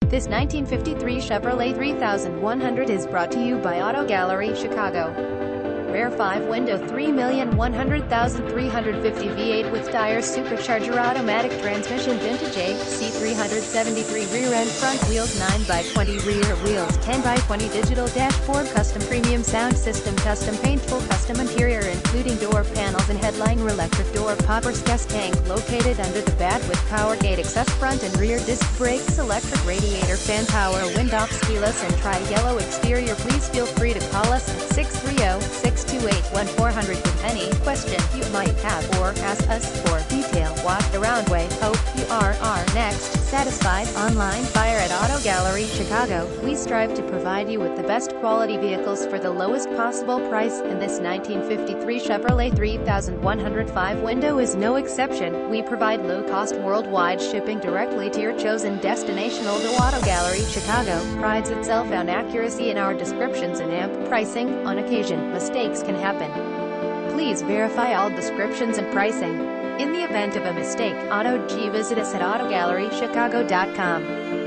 This 1953 Chevrolet 3100 is brought to you by Auto Gallery, Chicago. Rear 5-window 3,100,350 V8 with tires, supercharger, automatic transmission, vintage AC 373 rear end, front wheels, 9x20 rear wheels, 10x20 digital dashboard, custom premium sound system, custom paint, full custom interior including door panels and headliner, electric door poppers, gas tank located under the bed with power gate, access front and rear disc brakes, electric radiator fan, power windows, keyless and tri-yellow exterior. Please feel free to call us at 630-628-1400 with any question you might have or ask us for detail. Walk around way. Hope you are our next satisfied online buyer at Auto Gallery, Chicago. We strive to provide you with the best quality vehicles for the lowest possible price, and this 1953 Chevrolet 3105 window is no exception. We provide low-cost worldwide shipping directly to your chosen destination. Although Auto Gallery, Chicago prides itself on accuracy in our descriptions and amp pricing, on occasion, mistakes can happen. Please verify all descriptions and pricing. In the event of a mistake, visit us at autogallerychicago.com.